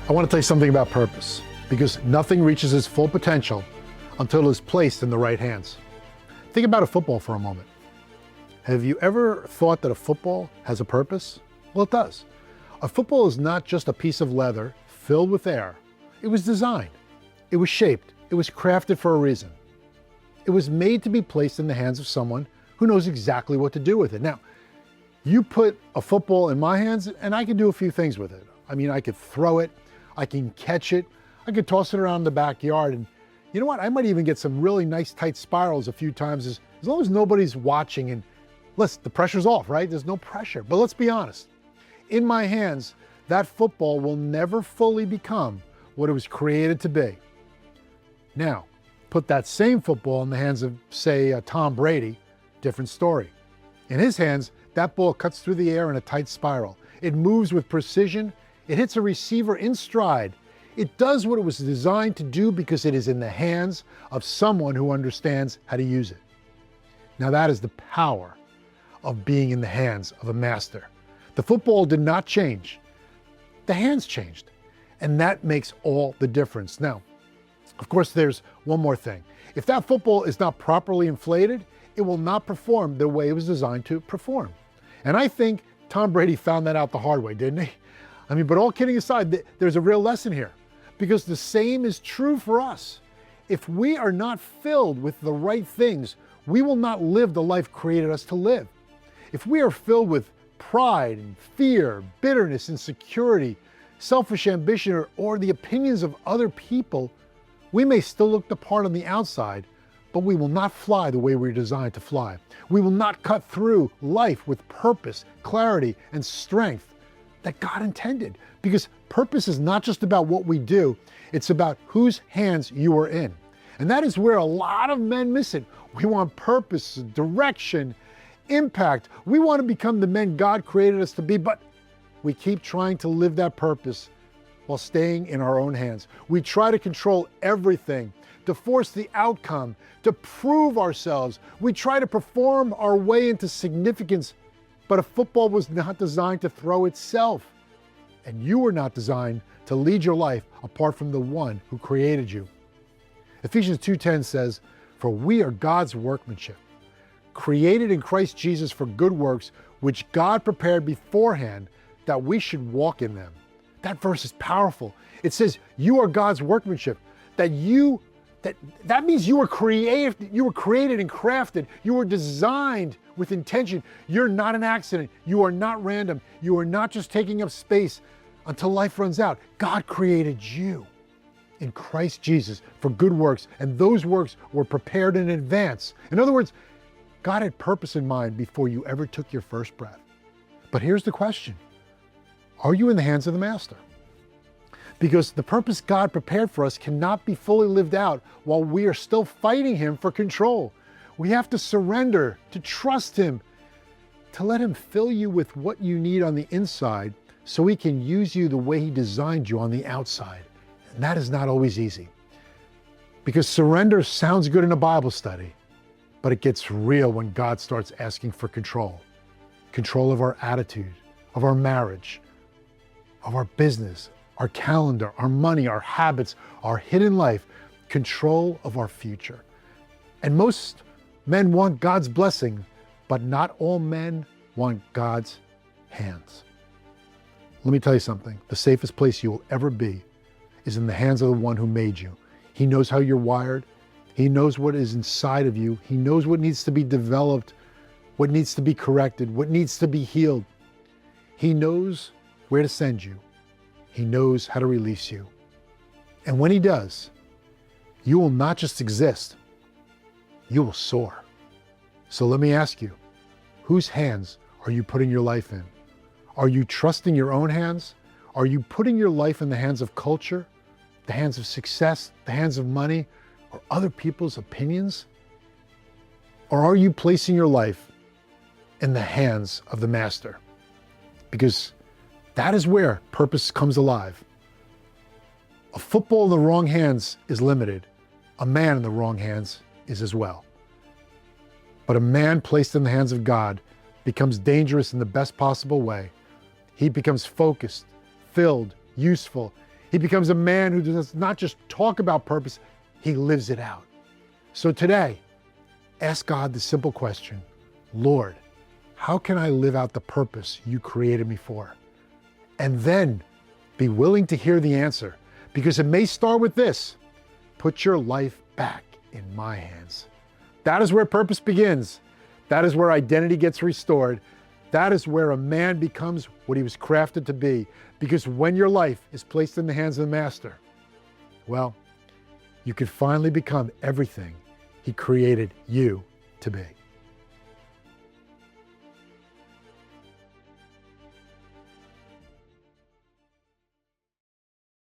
I want to tell you something about purpose, because nothing reaches its full potential until it is placed in the right hands. Think about a football for a moment. Have you ever thought that a football has a purpose? Well, it does. A football is not just a piece of leather filled with air. It was designed, it was shaped, it was crafted for a reason. It was made to be placed in the hands of someone who knows exactly what to do with it. Now, you put a football in my hands and I can do a few things with it. I mean, I could throw it, I can catch it, I could toss it around the backyard, and you know what? I might even get some really nice tight spirals a few times as long as nobody's watching and listen, the pressure's off, right? There's no pressure. But let's be honest. In my hands, that football will never fully become what it was created to be. Now, put that same football in the hands of, say, Tom Brady, different story. In his hands, that ball cuts through the air in a tight spiral. It moves with precision. It hits a receiver in stride. It does what it was designed to do because it is in the hands of someone who understands how to use it. Now that is the power of being in the hands of a master. The football did not change. The hands changed. And that makes all the difference. Now, of course, there's one more thing. If that football is not properly inflated, it will not perform the way it was designed to perform. And I think Tom Brady found that out the hard way, didn't he? I mean, but all kidding aside, there's a real lesson here, because the same is true for us. If we are not filled with the right things, we will not live the life created us to live. If we are filled with pride and fear, bitterness, insecurity, selfish ambition, or the opinions of other people, we may still look the part on the outside, but we will not fly the way we're designed to fly. We will not cut through life with purpose, clarity, and strength that God intended. Because purpose is not just about what we do, it's about whose hands you are in. And that is where a lot of men miss it. We want purpose, direction, impact. We want to become the men God created us to be, but we keep trying to live that purpose while staying in our own hands. We try to control everything, to force the outcome, to prove ourselves. We try to perform our way into significance, but a football was not designed to throw itself. And you were not designed to lead your life apart from the one who created you. Ephesians 2:10 says, "For we are God's workmanship, created in Christ Jesus for good works, which God prepared beforehand that we should walk in them." That verse is powerful. It says, you are God's workmanship, that means you were created and crafted. You were designed with intention. You're not an accident. You are not random. You are not just taking up space until life runs out. God created you in Christ Jesus for good works, and those works were prepared in advance. In other words, God had purpose in mind before you ever took your first breath. But here's the question. Are you in the hands of the Master? Because the purpose God prepared for us cannot be fully lived out while we are still fighting Him for control. We have to surrender, to trust Him, to let Him fill you with what you need on the inside so He can use you the way He designed you on the outside. And that is not always easy. Because surrender sounds good in a Bible study, but it gets real when God starts asking for control. Control of our attitude, of our marriage, of our business, our calendar, our money, our habits, our hidden life, control of our future. And most men want God's blessing, but not all men want God's hands. Let me tell you something. The safest place you will ever be is in the hands of the one who made you. He knows how you're wired. He knows what is inside of you. He knows what needs to be developed, what needs to be corrected, what needs to be healed. He knows where to send you. He knows how to release you. And when He does, you will not just exist, you will soar. So let me ask you, whose hands are you putting your life in? Are you trusting your own hands? Are you putting your life in the hands of culture, the hands of success, the hands of money, or other people's opinions? Or are you placing your life in the hands of the Master? Because that is where purpose comes alive. A football in the wrong hands is limited. A man in the wrong hands is as well. But a man placed in the hands of God becomes dangerous in the best possible way. He becomes focused, filled, useful. He becomes a man who does not just talk about purpose, he lives it out. So today, ask God the simple question, Lord, how can I live out the purpose you created me for? And then be willing to hear the answer, because it may start with this: put your life back in my hands. That is where purpose begins. That is where identity gets restored. That is where a man becomes what he was crafted to be. Because when your life is placed in the hands of the Master, well, you could finally become everything he created you to be.